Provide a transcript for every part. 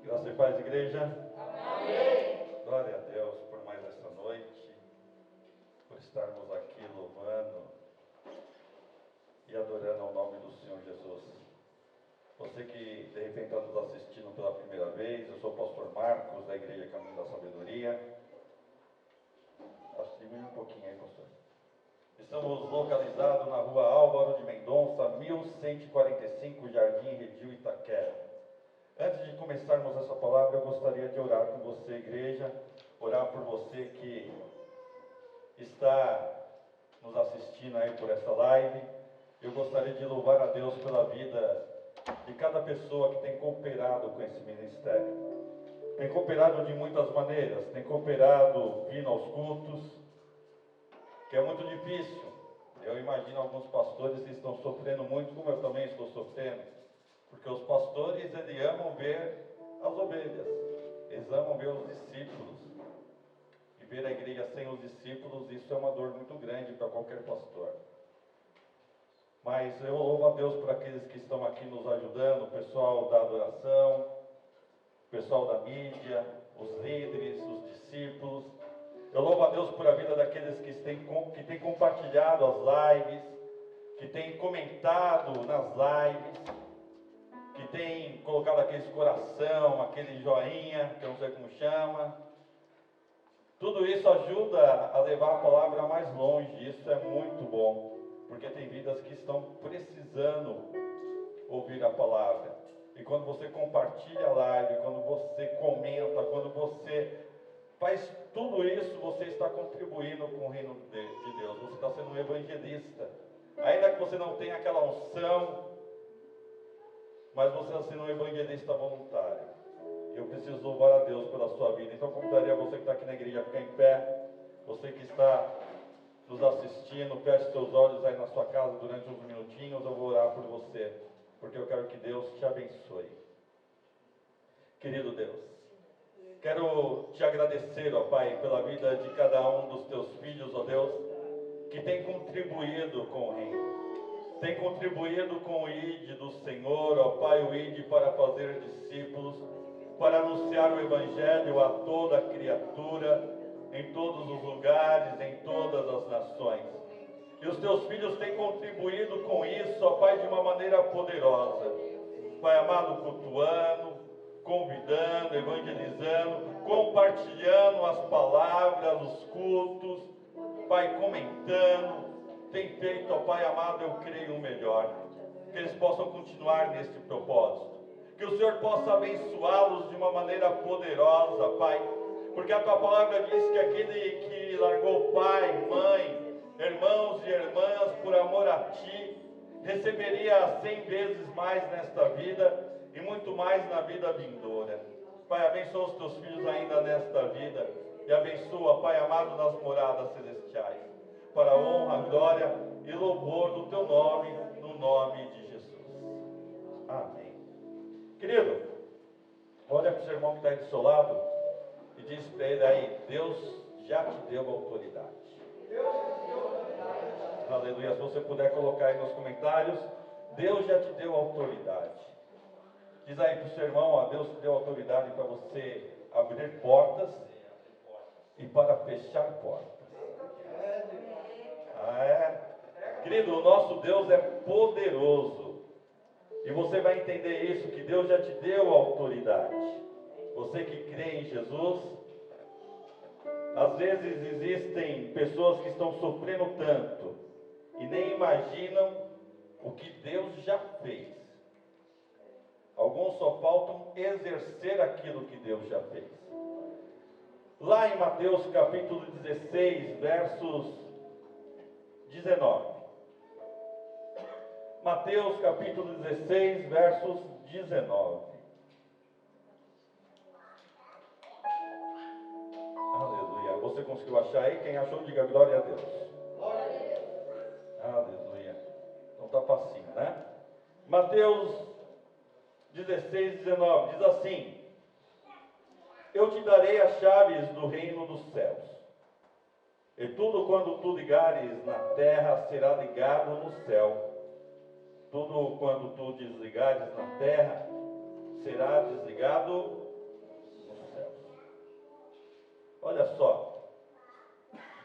Graça e paz, igreja. Amém. Glória a Deus por mais esta noite, por estarmos aqui louvando e adorando ao nome do Senhor Jesus. Você que de repente está nos assistindo pela primeira vez, eu sou o pastor Marcos, da Igreja Caminho da Sabedoria. Diminui um pouquinho aí, pastor. Estamos localizados na rua Álvaro de Mendonça, 1145, Jardim Redil, Itaquera. Antes de começarmos essa palavra, eu gostaria de orar com você, igreja, orar por você que está nos assistindo aí por essa live. Eu gostaria de louvar a Deus pela vida de cada pessoa que tem cooperado com esse ministério. Tem cooperado de muitas maneiras, tem cooperado vindo aos cultos, que é muito difícil. Eu imagino alguns pastores que estão sofrendo muito, como eu também estou sofrendo. Porque os pastores, eles amam ver as ovelhas, eles amam ver os discípulos. E ver a igreja sem os discípulos, isso é uma dor muito grande para qualquer pastor. Mas eu louvo a Deus por aqueles que estão aqui nos ajudando, o pessoal da adoração, o pessoal da mídia, os líderes, os discípulos. Eu louvo a Deus por a vida daqueles que têm compartilhado as lives, que têm comentado nas lives, que tem colocado aqueles coração, aquele joinha, que eu não sei como chama. Tudo isso ajuda a levar a palavra mais longe. Isso é muito bom, porque tem vidas que estão precisando ouvir a palavra. E quando você compartilha a live, quando você comenta, quando você faz tudo isso, você está contribuindo com o reino de Deus. Você está sendo um evangelista. Ainda que você não tenha aquela unção, mas você está sendo um evangelista voluntário. Eu preciso louvar a Deus pela sua vida. Então convidaria você que está aqui na igreja a ficar em pé. Você que está nos assistindo, feche seus olhos aí na sua casa durante uns minutinhos. Eu vou orar por você, porque eu quero que Deus te abençoe. Querido Deus, quero te agradecer, ó Pai, pela vida de cada um dos teus filhos, ó Deus, que tem contribuído com o reino. Tem contribuído com o ID do Senhor, ó Pai, o ID para fazer discípulos, para anunciar o Evangelho a toda criatura, em todos os lugares, em todas as nações. E os teus filhos têm contribuído com isso, ó Pai, de uma maneira poderosa. Pai amado, cultuando, convidando, evangelizando, compartilhando as palavras, os cultos, Pai, comentando. Tem feito, ó Pai amado, eu creio o melhor. Que eles possam continuar neste propósito. Que o Senhor possa abençoá-los de uma maneira poderosa, Pai. Porque a Tua palavra diz que aquele que largou pai, mãe, irmãos e irmãs por amor a Ti, receberia 100 vezes mais nesta vida e muito mais na vida vindoura. Pai, abençoa os Teus filhos ainda nesta vida e abençoa, Pai amado, nas moradas celestiais. Para a honra, glória e louvor do Teu nome, no nome de Jesus. Amém. Querido, olha para o seu irmão que está aí do seu lado e diz para ele aí: Deus já te deu autoridade. Aleluia. Se você puder colocar aí nos comentários, Deus já te deu autoridade. Diz aí para o seu irmão: ó, Deus te deu autoridade para você abrir portas e para fechar portas. Querido, o nosso Deus é poderoso. E você vai entender isso, que Deus já te deu autoridade. Você que crê em Jesus, às vezes existem pessoas que estão sofrendo tanto e nem imaginam o que Deus já fez. Alguns só faltam exercer aquilo que Deus já fez. Lá em Mateus capítulo 16, versos 19. Mateus capítulo 16, versos 19. Aleluia. Você conseguiu achar aí? Quem achou, diga glória a Deus. Glória a Deus. Aleluia. Então tá facinho, né? Mateus 16, 19 diz assim: Eu te darei as chaves do reino dos céus. E tudo quando tu ligares na terra será ligado no céu. Tudo quando tu desligares na terra será desligado Olha só,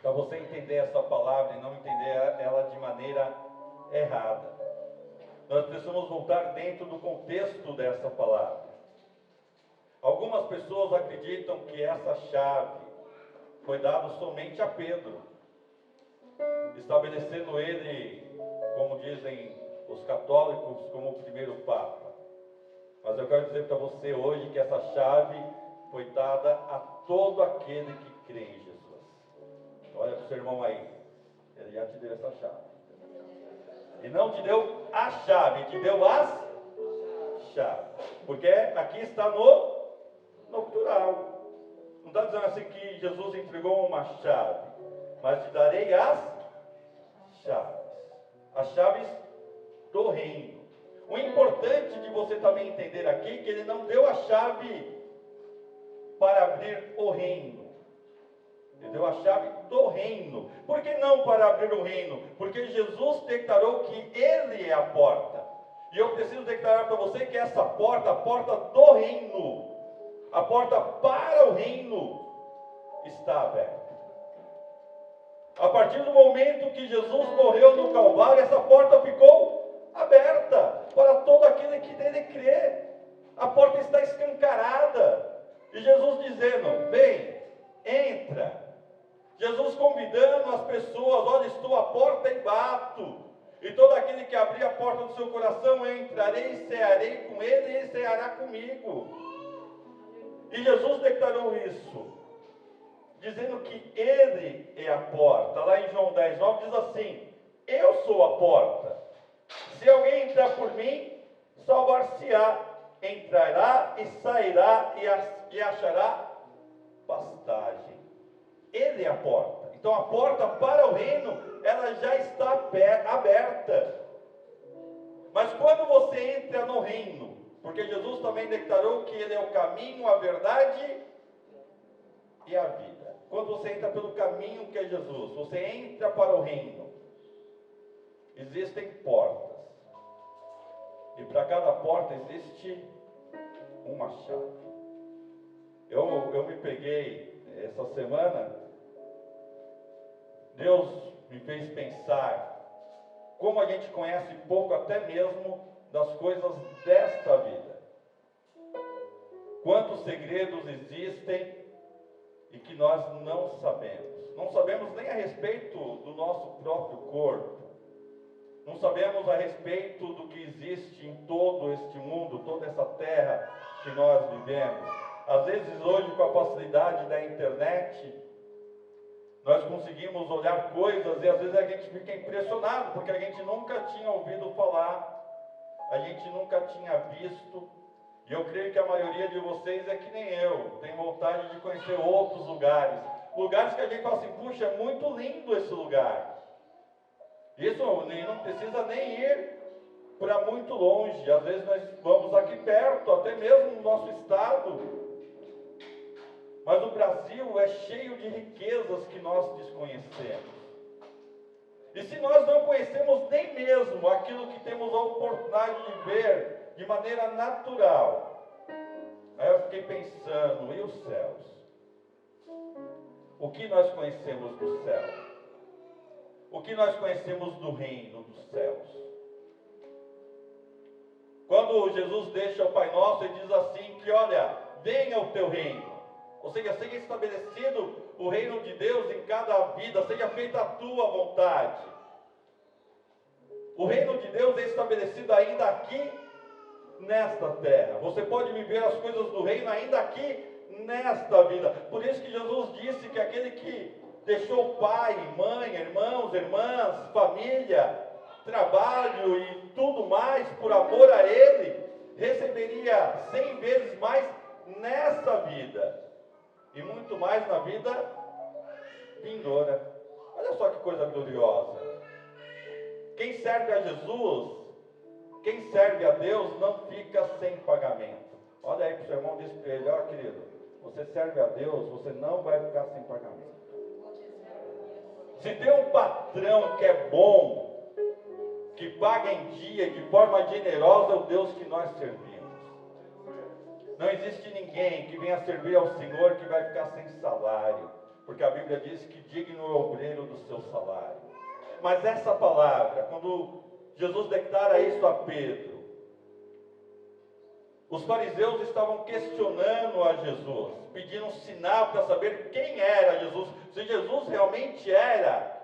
para você entender essa palavra e não entender ela de maneira errada, nós precisamos voltar dentro do contexto dessa palavra. Algumas pessoas acreditam que essa chave foi dada somente a Pedro, estabelecendo ele, como dizem os católicos, como o primeiro Papa. Mas eu quero dizer para você hoje que essa chave foi dada a todo aquele que crê em Jesus. Olha para o seu irmão aí, ele já te deu essa chave. E não te deu a chave, te deu as chaves. Porque aqui está no plural. Não está dizendo assim que Jesus entregou uma chave, mas te darei as chaves. As chaves do reino. O importante de você também entender aqui que ele não deu a chave para abrir o reino. Ele deu a chave do reino. Por que não para abrir o reino? Porque Jesus declarou que ele é a porta. E eu preciso declarar para você que essa porta, a porta do reino, a porta para o reino, está aberta. A partir do momento que Jesus morreu no Calvário, essa porta ficou aberta para todo aquele que nele crê. A porta está escancarada. E Jesus dizendo, vem, entra. Jesus convidando as pessoas, olha, estou à porta e bato. E todo aquele que abrir a porta do seu coração, eu entrarei e cearei com ele, e ele ceará comigo. E Jesus declarou isso, dizendo que ele é a porta. Lá em João 10:9 diz assim, eu sou a porta. Se alguém entrar por mim, salvar-se-á, entrará e sairá e achará pastagem. Ele é a porta. Então a porta para o reino, ela já está aberta. Mas quando você entra no reino, porque Jesus também declarou que ele é o caminho, a verdade e a vida. Quando você entra pelo caminho que é Jesus, você entra para o reino. Existem portas. E para cada porta existe uma chave. Eu me peguei essa semana, Deus me fez pensar como a gente conhece pouco até mesmo das coisas desta vida. Quantos segredos existem e que nós não sabemos. Não sabemos nem a respeito do nosso próprio corpo. Não sabemos a respeito do que existe em todo este mundo, toda essa terra que nós vivemos. Às vezes hoje, com a facilidade da internet, nós conseguimos olhar coisas e às vezes a gente fica impressionado, porque a gente nunca tinha ouvido falar, a gente nunca tinha visto. E eu creio que a maioria de vocês é que nem eu, tem vontade de conhecer outros lugares. Lugares que a gente fala assim, puxa, é muito lindo esse lugar. Isso não precisa nem ir para muito longe. Às vezes nós vamos aqui perto, até mesmo no nosso estado. Mas o Brasil é cheio de riquezas que nós desconhecemos. E se nós não conhecemos nem mesmo aquilo que temos a oportunidade de ver de maneira natural, aí eu fiquei pensando, e os céus? O que nós conhecemos do céu? O que nós conhecemos do reino dos céus? Quando Jesus deixa o Pai Nosso, ele diz assim que, olha, venha o teu reino. Ou seja, seja estabelecido o reino de Deus em cada vida, seja feita a tua vontade. O reino de Deus é estabelecido ainda aqui, nesta terra. Você pode viver as coisas do reino ainda aqui, nesta vida. Por isso que Jesus disse que aquele que deixou pai, mãe, irmãos, irmãs, família, trabalho e tudo mais por amor a Ele, receberia 100 vezes mais nessa vida e muito mais na vida vindoura. Olha só que coisa gloriosa. Quem serve a Jesus, quem serve a Deus não fica sem pagamento. Olha aí para o seu irmão, diz para ele, ó querido, você serve a Deus, você não vai ficar sem pagamento. Se tem um patrão que é bom, que paga em dia e de forma generosa, é o Deus que nós servimos. Não existe ninguém que venha servir ao Senhor que vai ficar sem salário. porque a Bíblia diz que digno é o obreiro do seu salário. Mas essa palavra, quando Jesus declara isso a Pedro, os fariseus estavam questionando a Jesus, pedindo um sinal para saber quem era Jesus, se Jesus realmente era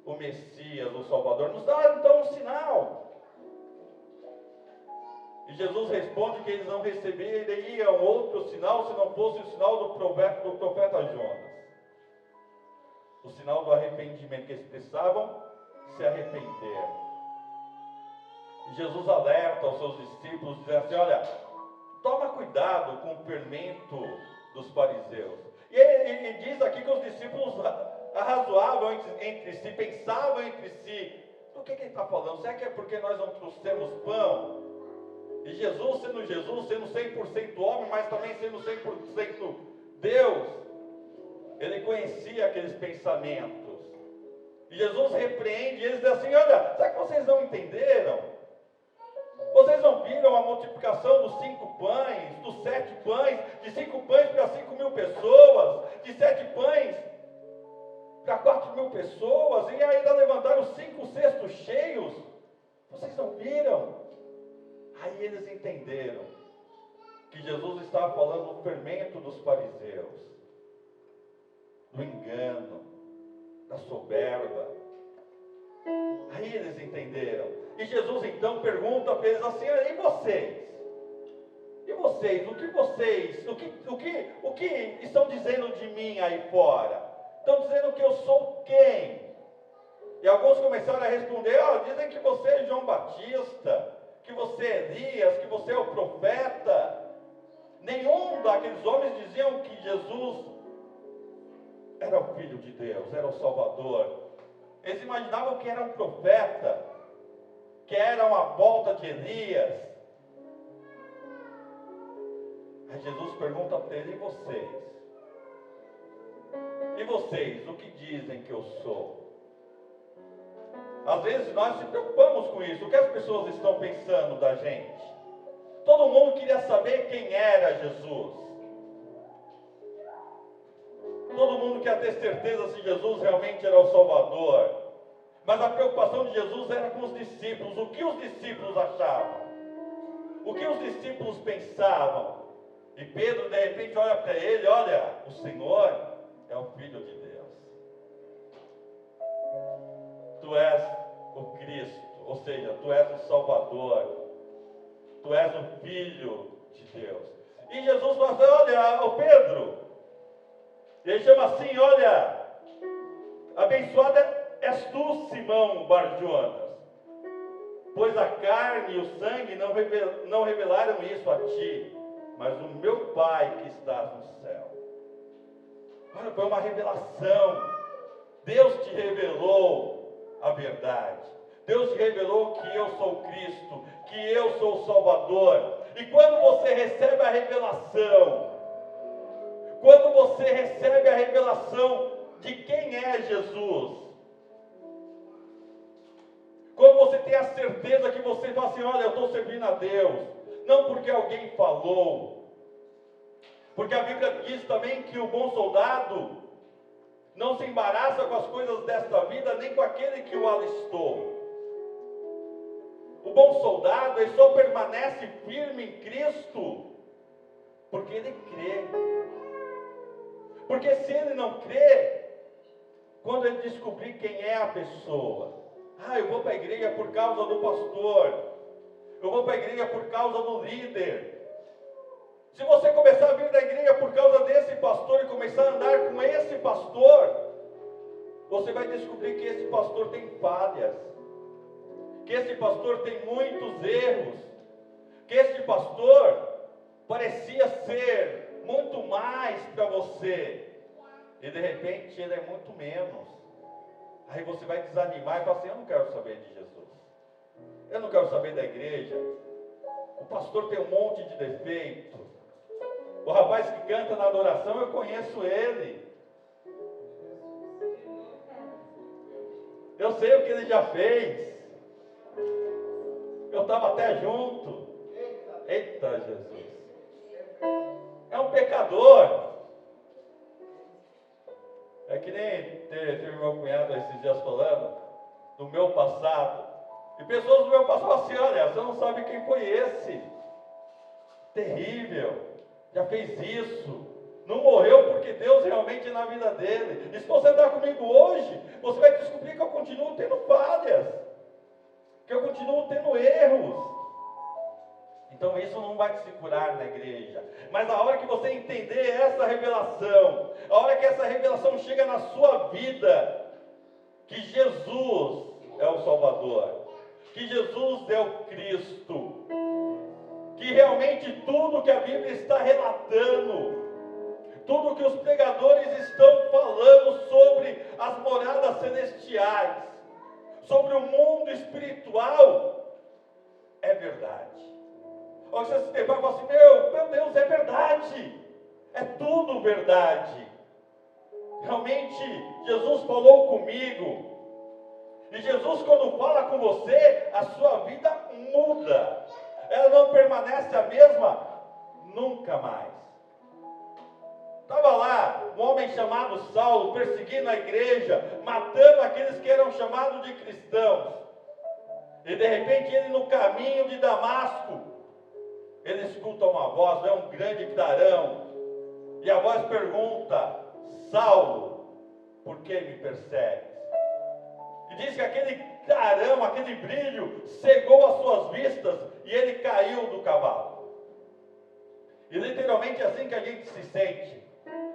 o Messias, o Salvador. Nos dá então um sinal. E Jesus responde que eles não receberiam outro sinal se não fosse o sinal do profeta Jonas. O sinal do arrependimento, que eles precisavam se arrepender. E Jesus alerta aos seus discípulos, dizendo assim: olha, toma cuidado com o fermento dos fariseus. E ele diz aqui que os discípulos arrazoavam entre si, pensavam entre si: do que ele está falando? Será que é porque nós não trouxemos pão? E Jesus, sendo 100% homem, mas também sendo 100% Deus, ele conhecia aqueles pensamentos. E Jesus repreende eles e diz assim: olha, será que vocês não entenderam? Vocês não viram a multiplicação dos 5 pães, dos 7 pães, de 5 pães para 5.000 pessoas, de 7 pães para 4.000 pessoas, e ainda levantaram 5 cestos cheios? Vocês não viram? Aí eles entenderam que Jesus estava falando do fermento dos fariseus, do engano, da soberba. Aí eles entenderam. E Jesus então pergunta para eles assim: e vocês? E vocês? O que estão dizendo de mim aí fora? Estão dizendo que eu sou quem? E alguns começaram a responder: dizem que você é João Batista, que você é Elias, que você é o profeta. Nenhum daqueles homens diziam que Jesus era o Filho de Deus, era o Salvador. Eles imaginavam que era um profeta, que era uma volta de Elias. Aí Jesus pergunta para ele: e vocês? E vocês, o que dizem que eu sou? Às vezes nós se preocupamos com isso. O que as pessoas estão pensando da gente? Todo mundo queria saber quem era Jesus. Todo mundo quer ter certeza se Jesus realmente era o Salvador. Mas a preocupação de Jesus era com os discípulos. O que os discípulos achavam? O que os discípulos pensavam? E Pedro de repente olha para ele: olha, o Senhor é o Filho de Deus. Tu és o Cristo, ou seja, tu és o Salvador. Tu és o Filho de Deus. E Jesus fala assim: olha, o Pedro, ele chama assim: olha, abençoada és tu, Simão Bar-Jonas, pois a carne e o sangue não revelaram isso a ti, mas o meu Pai que está no céu. Olha, foi uma revelação. Deus te revelou a verdade. Deus te revelou que eu sou Cristo, que eu sou o Salvador. E quando você recebe a revelação, de quem é Jesus, quando você tem a certeza que você fala assim: olha, eu estou servindo a Deus, não porque alguém falou, porque a Bíblia diz também que o bom soldado não se embaraça com as coisas desta vida, nem com aquele que o alistou. O bom soldado, ele só permanece firme em Cristo porque ele crê. Porque se ele não crê, quando ele descobrir quem é a pessoa: eu vou para a igreja por causa do pastor, eu vou para a igreja por causa do líder. Se você começar a vir da igreja por causa desse pastor e começar a andar com esse pastor, você vai descobrir que esse pastor tem falhas, que esse pastor tem muitos erros, que esse pastor parecia ser muito mais para você, e de repente ele é muito menos. Aí você vai desanimar e falar assim: eu não quero saber de Jesus, eu não quero saber da igreja, o pastor tem um monte de defeito. O rapaz que canta na adoração, eu conheço ele, eu sei o que ele já fez, eu estava até junto. Eita Jesus, é um pecador. que nem teve meu cunhado esses dias falando do meu passado. E pessoas do meu passado falam assim, olha, você não sabe quem foi esse. Terrível, já fez isso. Não morreu porque Deus realmente é na vida dele. E se você andar comigo hoje, você vai descobrir que eu continuo tendo falhas. Que eu continuo tendo erros. Então isso não vai te segurar na igreja. Mas a hora que você entender essa revelação, a hora que essa revelação chega na sua vida, que Jesus é o Salvador, que Jesus é o Cristo, que realmente tudo que a Bíblia está relatando, tudo que os pregadores estão falando sobre as moradas celestiais, sobre o mundo espiritual, é verdade. Olha, você se depara e fala assim, meu Deus, é verdade, é tudo verdade. Realmente, Jesus falou comigo, e Jesus quando fala com você, a sua vida muda, ela não permanece a mesma, nunca mais. Estava lá um homem chamado Saulo, perseguindo a igreja, matando aqueles que eram chamados de cristãos, e de repente ele no caminho de Damasco, ele escuta uma voz, é um grande clarão, e a voz pergunta, Saulo, por que me persegues? E diz que aquele clarão, aquele brilho, cegou as suas vistas, e ele caiu do cavalo. E literalmente é assim que a gente se sente.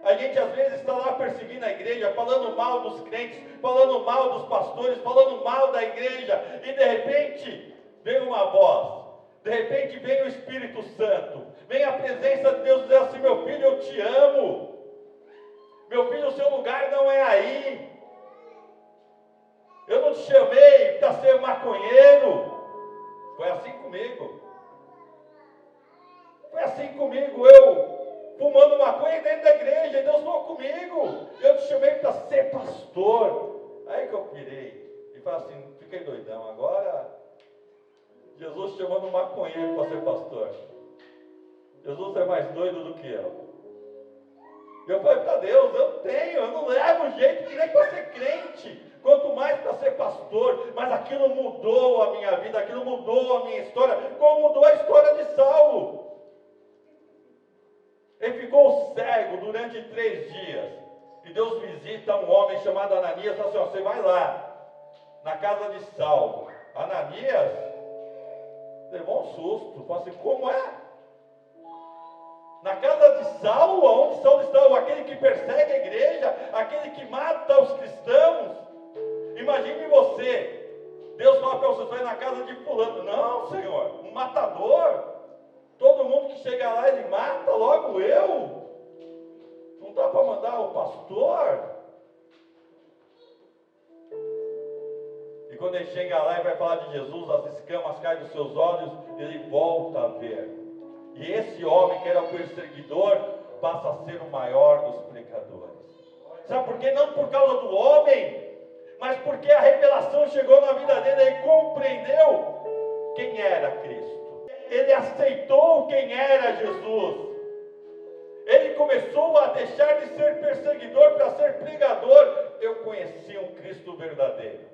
A gente às vezes está lá perseguindo a igreja, falando mal dos crentes, falando mal dos pastores, falando mal da igreja, e de repente vem uma voz. De repente vem o Espírito Santo, vem a presença de Deus dizer assim, meu filho, eu te amo. Meu filho, o seu lugar não é aí. Eu não te chamei para ser maconheiro. Foi assim comigo. Foi assim comigo, eu fumando maconha dentro da igreja, e Deus falou comigo. Eu te chamei para ser pastor. Aí que eu pirei. E falei assim, fiquei doidão, agora... Jesus chamando um maconheiro para ser pastor. Jesus é mais doido do que eu. Eu falei para Deus, eu não levo jeito que nem para ser crente, quanto mais para ser pastor. Mas aquilo mudou a minha vida, aquilo mudou a minha história, como mudou a história de Saulo. Ele ficou cego durante 3 dias. E Deus visita um homem chamado Ananias e fala assim, ó, você vai lá, na casa de Saulo. Ananias levou um susto, falou assim, como é? Na casa de Saulo, onde Saulo está, aquele que persegue a igreja, aquele que mata os cristãos. Imagine você, Deus fala para você, vai na casa de fulano. Não, Senhor, um matador. Todo mundo que chega lá, ele mata, logo eu. Não dá para mandar o pastor? E quando ele chega lá e vai falar de Jesus, as escamas caem dos seus olhos, ele volta a ver. E esse homem que era o perseguidor, passa a ser o maior dos pecadores. Sabe por quê? Não por causa do homem, mas porque a revelação chegou na vida dele, ele compreendeu quem era Cristo. Ele aceitou quem era Jesus. Ele começou a deixar de ser perseguidor para ser pregador. Eu conheci um Cristo verdadeiro.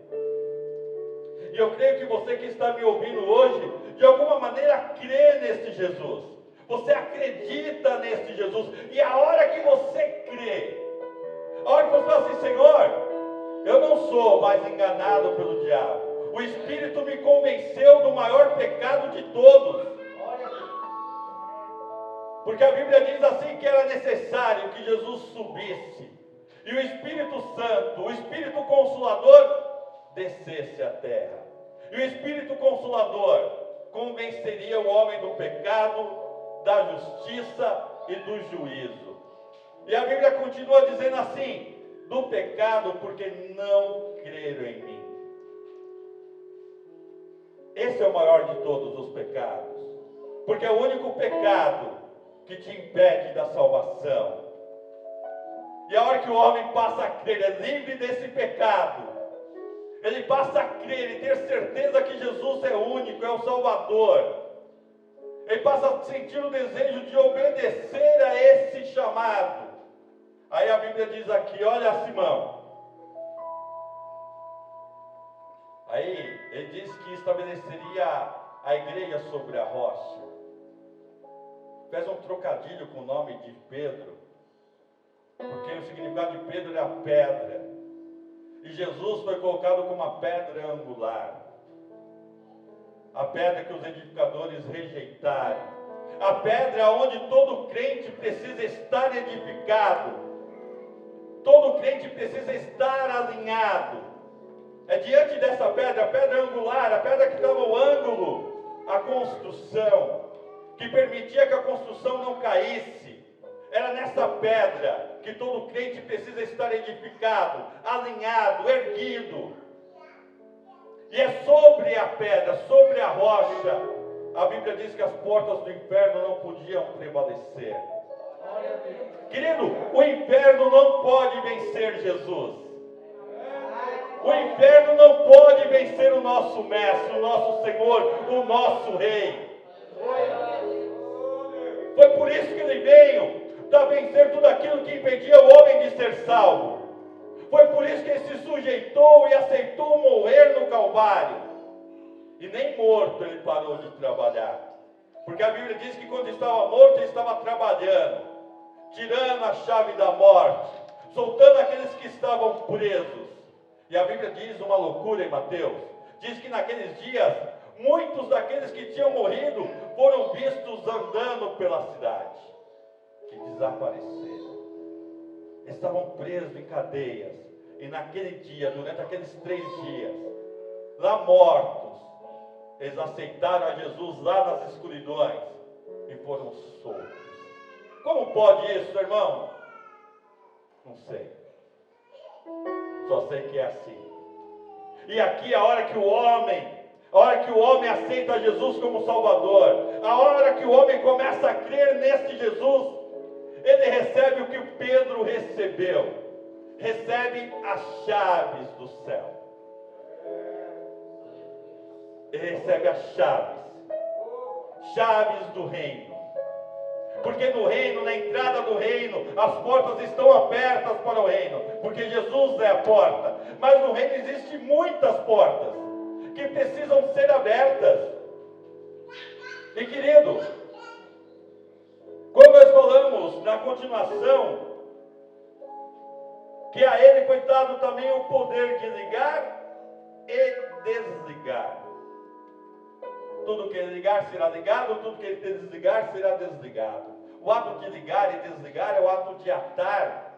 E eu creio que você que está me ouvindo hoje, de alguma maneira crê nesse Jesus. Você acredita nesse Jesus. E a hora que você crê, a hora que você fala assim, Senhor, eu não sou mais enganado pelo diabo. O Espírito me convenceu do maior pecado de todos. Porque a Bíblia diz assim que era necessário que Jesus subisse. E o Espírito Santo, o Espírito Consolador, descesse à terra. E o Espírito Consolador convenceria o homem do pecado, da justiça e do juízo. E a Bíblia continua dizendo assim, do pecado porque não creram em mim. Esse é o maior de todos os pecados. Porque é o único pecado que te impede da salvação. E a hora que o homem passa a crer, é livre desse pecado, ele passa a crer e ter certeza que Jesus é único, é o Salvador. Ele passa a sentir o desejo de obedecer a esse chamado. Aí a Bíblia diz aqui, olha Simão, estabeleceria a igreja sobre a rocha. Fez um trocadilho com o nome de Pedro, porque o significado de Pedro é a pedra. E Jesus foi colocado como a pedra angular. A pedra que os edificadores rejeitaram. A pedra onde todo crente precisa estar edificado. Todo crente precisa estar alinhado. É diante dessa pedra, a pedra angular, a pedra que dava o ângulo, a construção, que permitia que a construção não caísse. Era nessa pedra que todo crente precisa estar edificado, alinhado, erguido. E é sobre a pedra, sobre a rocha, a Bíblia diz que as portas do inferno não podiam prevalecer. Querido, o inferno não pode vencer Jesus. O inferno não pode vencer o nosso mestre, o nosso Senhor, o nosso Rei. Foi por isso que ele veio, para vencer tudo aquilo que impedia o homem de ser salvo. Foi por isso que ele se sujeitou e aceitou morrer no Calvário. E nem morto ele parou de trabalhar. Porque a Bíblia diz que quando estava morto, ele estava trabalhando, tirando a chave da morte, soltando aqueles que estavam presos. E a Bíblia diz uma loucura em Mateus. Diz que naqueles dias, muitos daqueles que tinham morrido foram vistos andando pela cidade. E desapareceram. Estavam presos em cadeias. E naquele dia, durante aqueles 3 dias, lá mortos, eles aceitaram a Jesus lá nas escuridões e foram soltos. Como pode isso, irmão? Não sei. Só sei que é assim. E aqui a hora que o homem aceita Jesus como Salvador, a hora que o homem começa a crer nesse Jesus, ele recebe o que Pedro recebeu. Recebe as chaves do céu. Ele recebe as chaves do reino. Porque no reino, na entrada do reino, as portas estão abertas para o reino, porque Jesus é a porta. Mas no reino existem muitas portas que precisam ser abertas. E querido, como nós falamos na continuação, que a ele foi dado também o poder de ligar e desligar. Tudo que ele ligar será ligado, tudo que ele desligar será desligado. O ato de ligar e desligar é o ato de atar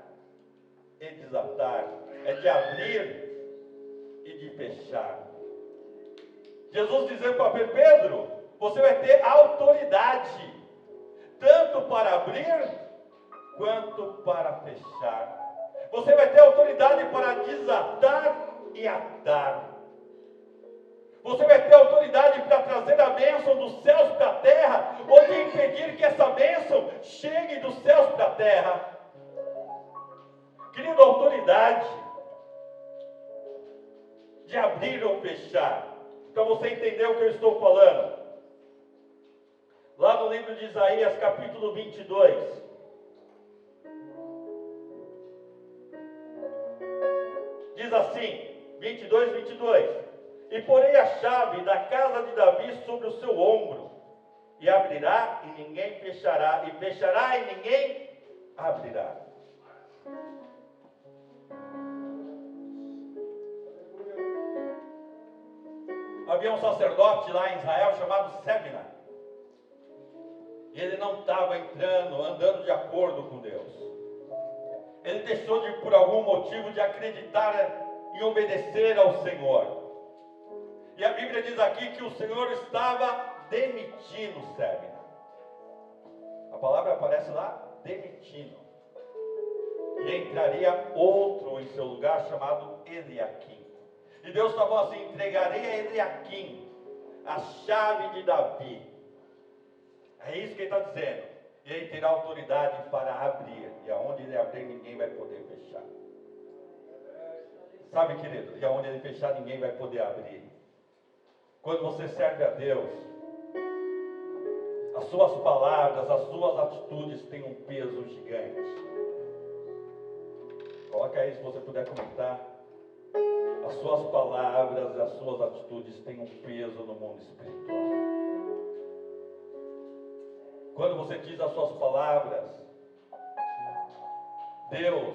e desatar. É de abrir e de fechar. Jesus dizendo para Pedro, você vai ter autoridade, tanto para abrir, quanto para fechar. Você vai ter autoridade para desatar e atar. Você vai ter autoridade para trazer a bênção dos céus para a terra, ou de impedir que essa bênção chegue dos céus para a terra. Querido, autoridade de abrir ou fechar. Para você entender o que eu estou falando. Lá no livro de Isaías, capítulo 22. Diz assim, 22. E porei a chave da casa de Davi sobre o seu ombro, e abrirá e ninguém fechará, e fechará e ninguém abrirá. Havia um sacerdote lá em Israel chamado Sebna, e ele não estava andando de acordo com Deus. Ele deixou por algum motivo de acreditar e obedecer ao Senhor. E a Bíblia diz aqui que o Senhor estava demitindo Sebna. A palavra aparece lá, demitindo. E entraria outro em seu lugar chamado Eliaquim. E Deus estava assim, entregarei a Eliaquim a chave de Davi. É isso que ele está dizendo. E ele terá autoridade para abrir. E aonde ele abrir, ninguém vai poder fechar. Sabe, querido? E aonde ele fechar, ninguém vai poder abrir. Quando você serve a Deus, as suas palavras, as suas atitudes têm um peso gigante. Coloca aí se você puder comentar. as suas palavras e as suas atitudes têm um peso no mundo espiritual. Quando você diz as suas palavras, Deus,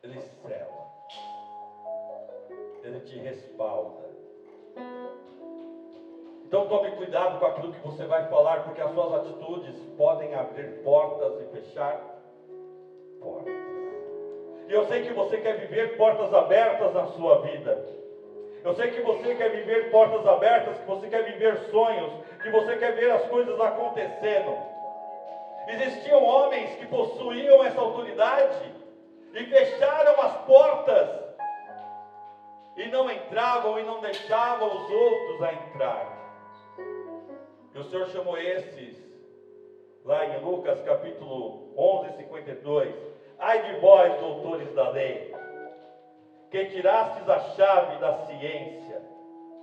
Ele cela, Ele te respalda. Então tome cuidado com aquilo que você vai falar, porque as suas atitudes podem abrir portas e fechar portas. E eu sei que você quer viver portas abertas na sua vida. Eu sei que você quer viver portas abertas, que você quer viver sonhos, que você quer ver as coisas acontecendo. Existiam homens que possuíam essa autoridade e fecharam as portas e não entravam e não deixavam os outros a entrar. E o Senhor chamou esses, lá em Lucas capítulo 11, 52, ai de vós, doutores da lei, que tirastes a chave da ciência,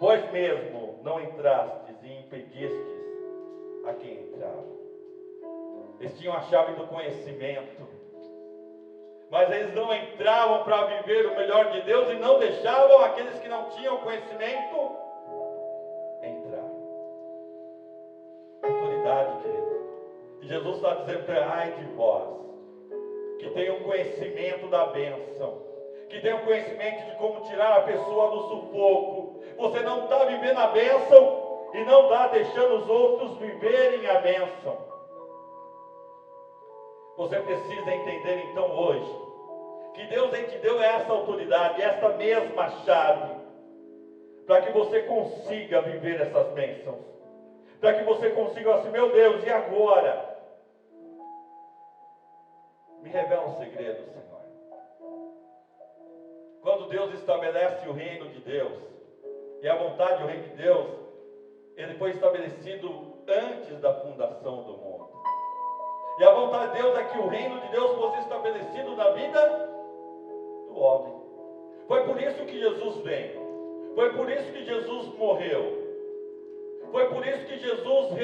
vós mesmo não entrastes e impedistes a quem entrava. Eles tinham a chave do conhecimento, mas eles não entravam para viver o melhor de Deus e não deixavam aqueles que não tinham conhecimento entrar. Autoridade, querido. E Jesus está dizendo para ai de vós, que tenham conhecimento da bênção, que tenham conhecimento de como tirar a pessoa do sufoco. Você não está vivendo a bênção e não está deixando os outros viverem a bênção. Você precisa entender então hoje, que Deus te deu essa autoridade, essa mesma chave, para que você consiga viver essas bênçãos, para que você consiga assim, meu Deus, e agora? Me revela um segredo, Senhor. Quando Deus estabelece o reino de Deus, e a vontade do reino de Deus, ele foi estabelecido antes da fundação do mundo. E a vontade de Deus é que o reino de Deus fosse estabelecido na vida do homem. Foi por isso que Jesus veio. Foi por isso que Jesus morreu. Foi por isso que Jesus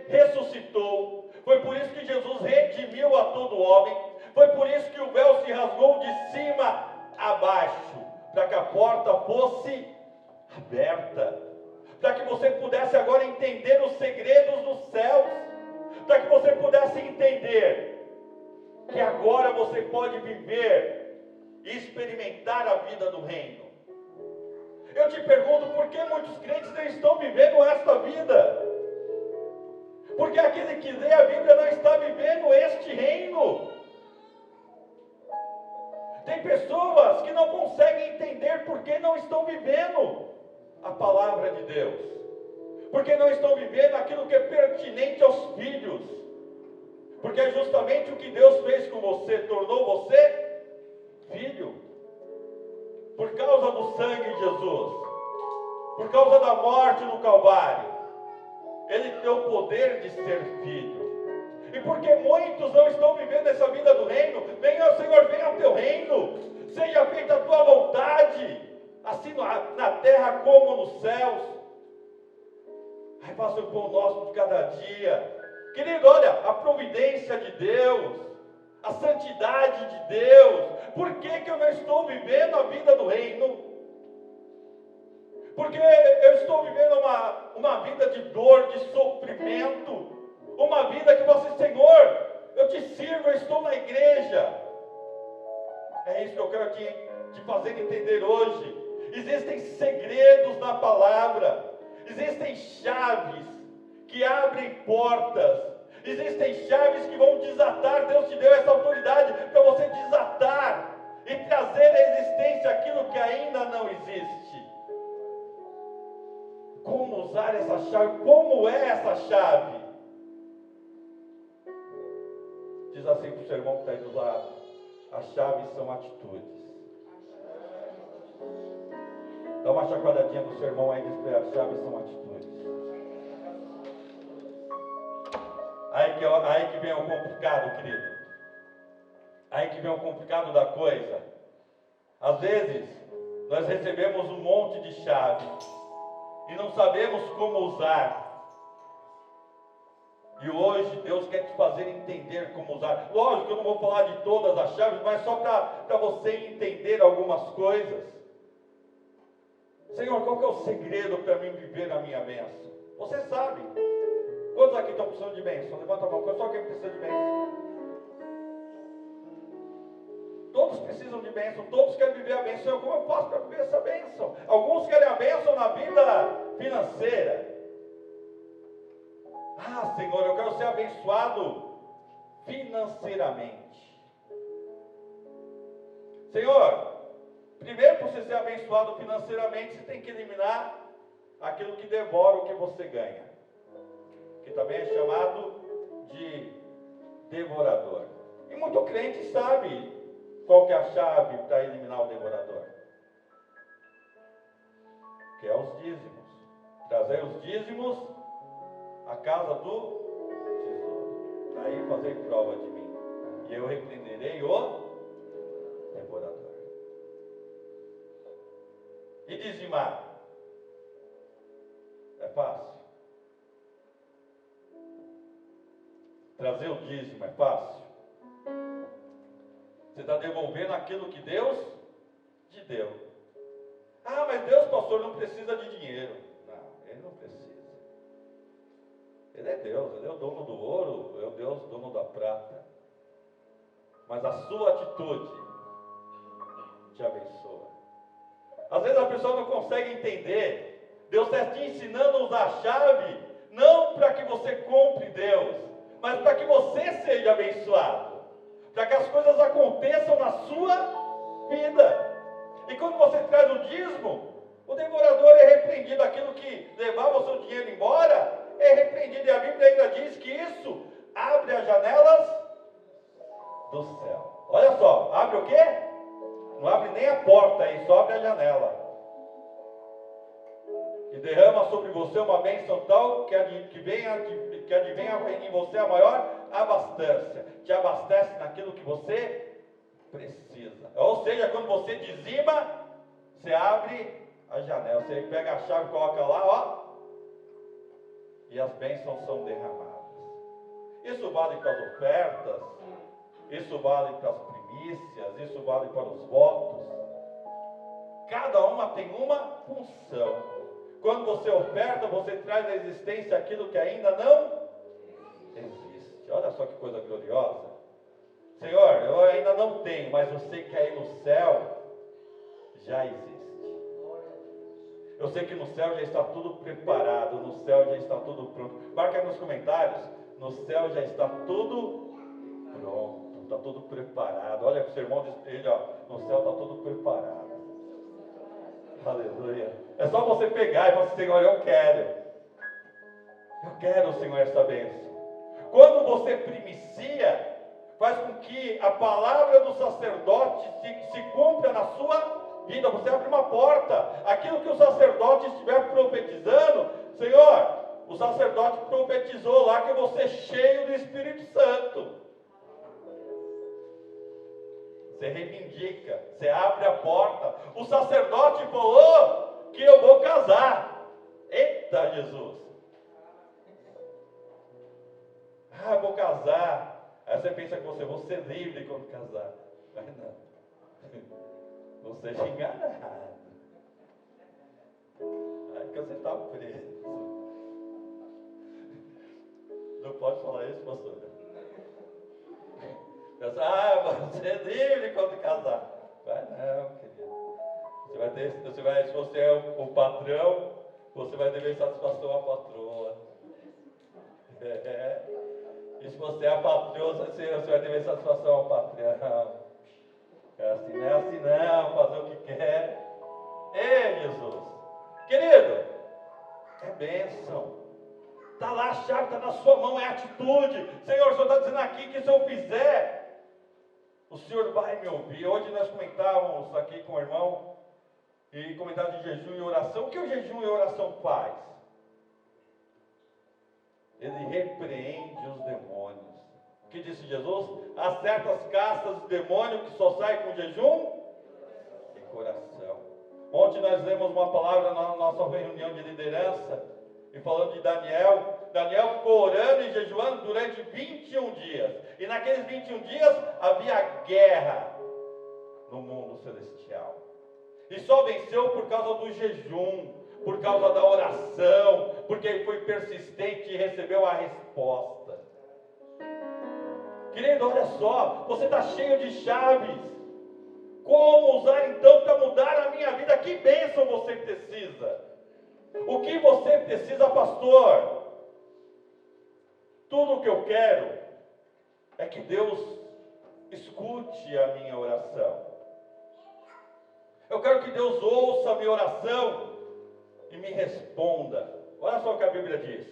ressuscitou. Foi por isso que Jesus redimiu a todo homem. Foi por isso que o véu se rasgou de cima a baixo, para que a porta fosse aberta, para que você pudesse agora entender os segredos dos céus, para que você pudesse entender que agora você pode viver e experimentar a vida do reino. Eu te pergunto, por que muitos crentes não estão vivendo esta vida? Porque aquele que lê a Bíblia não está vivendo este reino. Tem pessoas que não conseguem entender por que não estão vivendo a palavra de Deus, porque não estão vivendo aquilo que é pertinente aos filhos, porque é justamente o que Deus fez com você, tornou você filho, por causa do sangue de Jesus, por causa da morte no Calvário, Ele tem o poder de ser filho. E porque muitos não estão vivendo essa vida do reino, venha, Senhor, venha ao teu reino, seja feita a tua vontade, assim na terra como nos céus. Aí faça o pão nosso de cada dia. Querido, olha, a providência de Deus, a santidade de Deus. Por que eu não estou vivendo a vida do reino? Porque eu estou vivendo uma vida de dor, de sofrimento, uma vida que você, Senhor, eu te sirvo, eu estou na igreja. É isso que eu quero te fazer entender hoje. Existem segredos na palavra, existem chaves que abrem portas, existem chaves que vão desatar. Deus te deu essa autoridade para você desatar e trazer à existência aquilo que ainda não existe. Como usar essa chave? Como é essa chave? Diz assim para o seu irmão que está aí do lado: as chaves são atitudes. Dá uma chacoalhadinha no seu irmão aí e diz para ele: as chaves são atitudes. Aí que vem o complicado, querido. Aí que vem o complicado da coisa. Às vezes, nós recebemos um monte de chave e não sabemos como usar. E hoje Deus quer te fazer entender como usar. usar. Lógico que eu não vou falar de todas as chaves, mas só para você entender algumas coisas. Senhor, qual que é o segredo para mim viver a minha bênção? Você sabe. Quantos aqui estão precisando de bênção? Levanta a mão, só quem precisa de bênção. Todos precisam de bênção, todos querem viver a bênção. Senhor, como eu faço para viver essa bênção? Alguns querem a bênção na vida financeira. Ah, Senhor, eu quero ser abençoado financeiramente. Senhor, primeiro, para você ser abençoado financeiramente, você tem que eliminar aquilo que devora o que você ganha, que também é chamado de devorador. E muito crente sabe qual que é a chave para eliminar o devorador, que é os dízimos. Trazer os dízimos à casa do tesouro. Aí fazei prova de mim, e eu repreenderei o devorador. E dizimar é fácil. Trazer o dízimo é fácil. Você está devolvendo aquilo que Deus te deu. Ah, mas Deus, pastor, não precisa de dinheiro. Não, Ele não precisa. Ele é Deus, Ele é o dono do ouro, é o Deus dono da prata. Mas a sua atitude te abençoa. Às vezes a pessoa não consegue entender. Deus está te ensinando a usar a chave, não para que você compre Deus, mas para que você seja abençoado, para que as coisas aconteçam na sua vida. E quando você traz o dízimo, o devorador é repreendido. Aquilo que levava o seu dinheiro embora é repreendido. E a Bíblia ainda diz que isso abre as janelas do céu. Olha só, abre o quê? Não abre nem a porta aí, só abre a janela. E derrama sobre você uma bênção tal que advenha em você a maior abastança. Te abastece naquilo que você precisa. Ou seja, quando você dizima, você abre a janela. Você pega a chave e coloca lá, ó. E as bênçãos são derramadas. Isso vale para as ofertas. Isso vale para as primícias. Isso vale para os votos. Cada uma tem uma função. Quando você oferta, você traz à existência aquilo que ainda não existe. Olha só que coisa gloriosa. Senhor, eu ainda não tenho, mas eu sei que aí no céu já existe. Eu sei que no céu já está tudo preparado, no céu já está tudo pronto. Marca aí nos comentários, no céu já está tudo pronto, está tudo preparado. Olha o sermão dele, ó, no céu está tudo preparado. Aleluia. É só você pegar e falar assim, Senhor, eu quero, Senhor, essa bênção. Quando você primicia, faz com que a palavra do sacerdote se cumpra na sua vida. Você abre uma porta. Aquilo que o sacerdote estiver profetizando, Senhor, o sacerdote profetizou lá que eu vou ser cheio do Espírito Santo. Você reivindica, você abre a porta. O sacerdote falou que eu vou casar. Eita Jesus! Ah, eu vou casar. Aí você pensa que você vai ser livre quando casar. Mas não. Você é enganado. Aí que você está preso. Não pode falar isso, pastor? Pensa, você é livre quando casar. Vai não, querido. Se você é o patrão, você vai dever satisfação à patroa. E se você é a patroa, você vai dever satisfação ao patrão. É assim, não é assim não, fazer o que quer. Ei, Jesus. Querido, é bênção. Está lá a chave, está na sua mão, é atitude. Senhor, o Senhor está dizendo aqui que se eu fizer, o Senhor vai me ouvir. Hoje nós comentávamos aqui com o irmão, e comentávamos de jejum e oração. O que o jejum e oração faz? Ele repreende os demônios. O que disse Jesus? Há certas castas de demônio que só saem com jejum e coração. Ontem nós lemos uma palavra na nossa reunião de liderança, e falando de Daniel. Daniel ficou orando e jejuando durante 21 dias. E naqueles 21 dias havia guerra no mundo celestial. E só venceu por causa do jejum, por causa da oração, porque ele foi persistente e recebeu a resposta. Querido, olha só, você está cheio de chaves. Como usar então para mudar a minha vida? Que bênção você precisa? O que você precisa, pastor? Tudo o que eu quero é que Deus escute a minha oração. Eu quero que Deus ouça a minha oração e me responda. Olha só o que a Bíblia diz.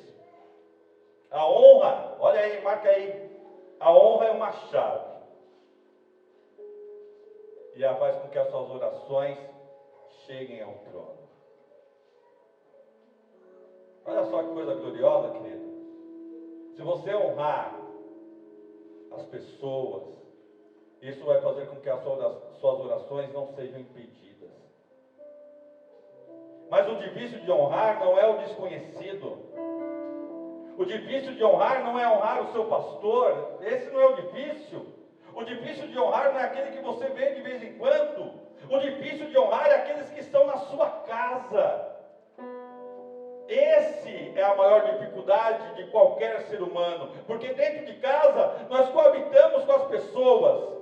A honra, olha aí, marca aí. A honra é uma chave. E ela faz com que as suas orações cheguem ao trono. Olha só que coisa gloriosa, querido. Se você honrar as pessoas, isso vai fazer com que as suas orações não sejam impedidas. Mas o difícil de honrar não é o desconhecido. O difícil de honrar não é honrar o seu pastor. Esse não é o difícil. O difícil de honrar não é aquele que você vê de vez em quando. O difícil de honrar é aqueles que estão na sua casa. Esse é a maior dificuldade de qualquer ser humano. Porque dentro de casa nós coabitamos com as pessoas.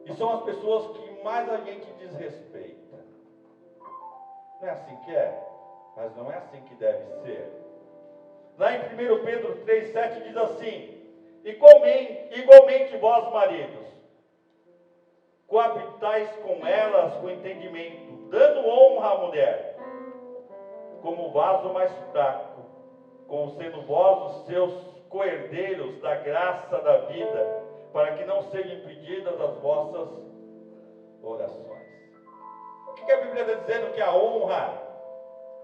E são as pessoas que mais a gente desrespeita. Não é assim que é? Mas não é assim que deve ser. Lá em 1 Pedro 3,7 diz assim: igualmente vós, maridos, coabitais com elas com entendimento, dando honra à mulher, como vaso mais fraco, como sendo vós os seus coerdeiros da graça da vida, para que não sejam impedidas as vossas orações. O que a Bíblia está dizendo? Que a honra,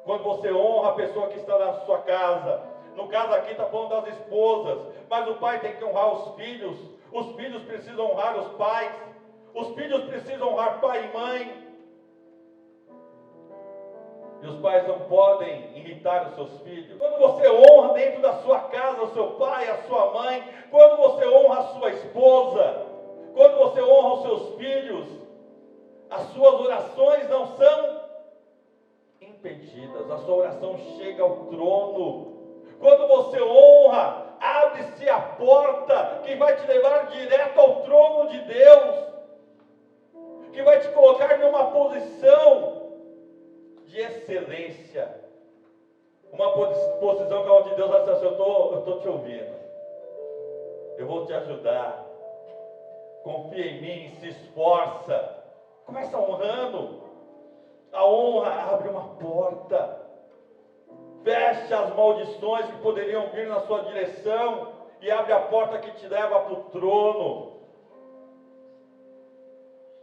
quando você honra a pessoa que está na sua casa, no caso aqui está falando das esposas, mas o pai tem que honrar os filhos precisam honrar os pais, os filhos precisam honrar pai e mãe, e os pais não podem irritar os seus filhos. Quando você honra dentro da sua casa o seu pai, a sua mãe, quando você honra a sua esposa, quando você honra os seus filhos, as suas orações não são impedidas, a sua oração chega ao trono. Quando você honra, abre-se a porta que vai te levar direto ao trono de Deus, que vai te colocar numa posição de excelência, uma posição que é onde Deus vai dizer assim: eu estou te ouvindo, eu vou te ajudar, confia em mim, se esforça. Começa honrando. A honra abre uma porta, fecha as maldições que poderiam vir na sua direção e abre a porta que te leva para o trono.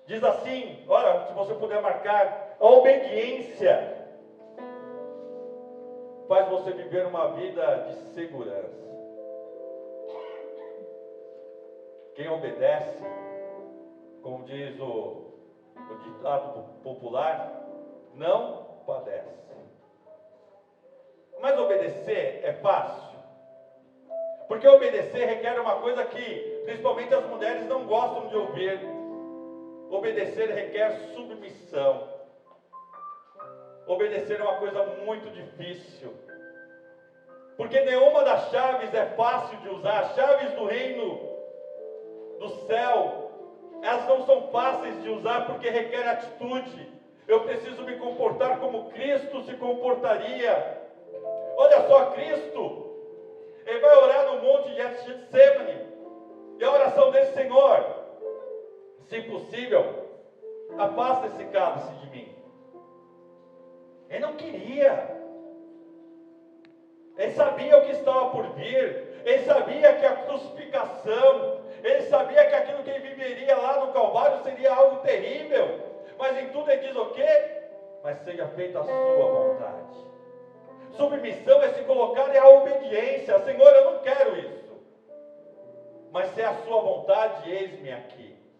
Diz assim, olha, se você puder marcar, a obediência faz você viver uma vida de segurança. Quem obedece, como diz o ditado popular, não padece. Mas obedecer é fácil, porque obedecer requer uma coisa que principalmente as mulheres não gostam de ouvir. Obedecer requer submissão. Obedecer é uma coisa muito difícil, porque nenhuma das chaves é fácil de usar. As chaves do reino do céu, elas não são fáceis de usar, porque requer atitude. Eu preciso me comportar como Cristo se comportaria. Olha só, Cristo, ele vai orar no monte de Getsemane, e a oração dele: Senhor, se possível, afasta esse cálice de mim. Ele não queria. Ele sabia o que estava por vir. Ele sabia que a crucificação, ele sabia que aquilo que ele viveria lá no Calvário seria algo terrível. Mas em tudo ele diz o quê? Mas seja feita a sua vontade. Submissão é se colocar em a obediência. Senhor, eu não quero isso, mas se é a sua vontade, eis-me aqui.